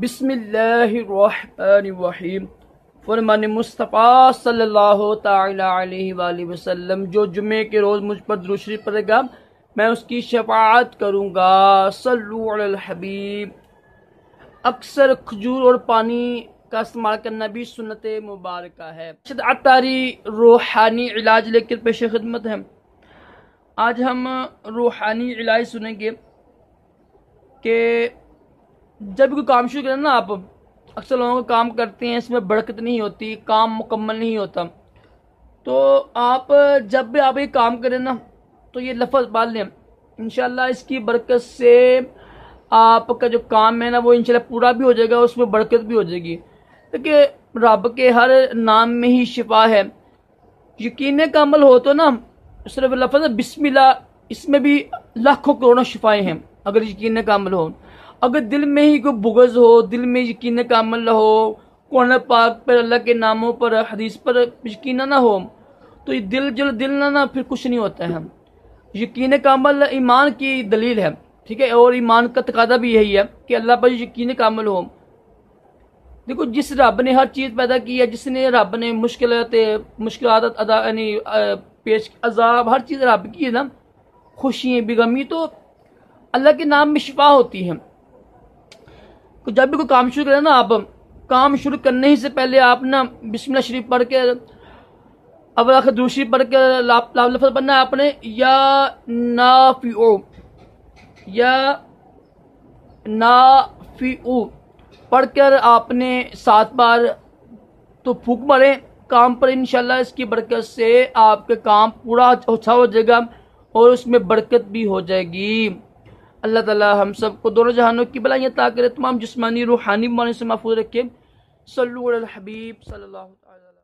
بسم اللہ الرحمن الرحیم۔ فرمان مصطفیٰ صلی اللہ تعالی علیہ وآلہ وسلم جو جمعے کے روز مجھ پر درود شریف پڑھے گا میں اس کی شفاعت کروں گا۔ صلو علی الحبیب۔ اکثر کھجور اور پانی کا استعمال کرنا بھی سنت مبارکہ ہے۔ عطاری روحانی علاج لے کر پیش خدمت ہے۔ آج ہم روحانی علاج سنیں گے کہ جب کوئی کام شروع کریں نا، آپ اکثر لوگوں کو کام کرتے ہیں، اس میں برکت نہیں ہوتی، کام مکمل نہیں ہوتا، تو آپ جب بھی آپ یہ کام کریں نا تو یہ لفظ پال لیں، انشاءاللہ اس کی برکت سے آپ کا جو کام ہے نا وہ انشاءاللہ پورا بھی ہو جائے گا، اس میں برکت بھی ہو جائے گی، کیونکہ رب کے ہر نام میں ہی شفا ہے۔ یقین کا عمل ہو تو نا صرف لفظ بسم اللہ، اس میں بھی لاکھوں کروڑوں شفائیں ہیں اگر یقین کا عمل ہو۔ اگر دل میں ہی کوئی بغض ہو، دل میں یقین کا عمل نہ ہو، قرآن پاک پر، اللہ کے ناموں پر، حدیث پر یقین نہ ہو، تو یہ دل نہ پھر کچھ نہیں ہوتا ہے۔ یقین کا عمل ایمان کی دلیل ہے، ٹھیک ہے، اور ایمان کا تقاضا بھی یہی ہے کہ اللہ پر یقین کا عمل ہو۔ دیکھو، جس رب نے ہر چیز پیدا کی ہے، جس نے رب نے مشکلات یعنی پیش عذاب ہر چیز رب کی ہے نا، خوشی بیغمی، تو اللہ کے نام میں شفا ہوتی ہے۔ جب بھی کوئی کام شروع کریں نا، آپ کام شروع کرنے ہی سے پہلے آپ نا بسم اللہ شریف پڑھ کے، اول آخر درود شریف پڑھ کے لفظ پڑھنا ہے آپ نے، یا نافعو، یا نافعو پڑھ کر آپ نے 7 بار تو پھونک ماریں کام پر، انشاءاللہ اس کی برکت سے آپ کا کام پورا اچھا ہو جائے گا اور اس میں برکت بھی ہو جائے گی۔ اللہ تعالی ہم سب کو دونوں جہانوں کی بلائیں عطا کرے، تمام جسمانی روحانی بیماریوں سے محفوظ رکھے۔ صلو علی الحبیب صلی اللہ علیہ وسلم۔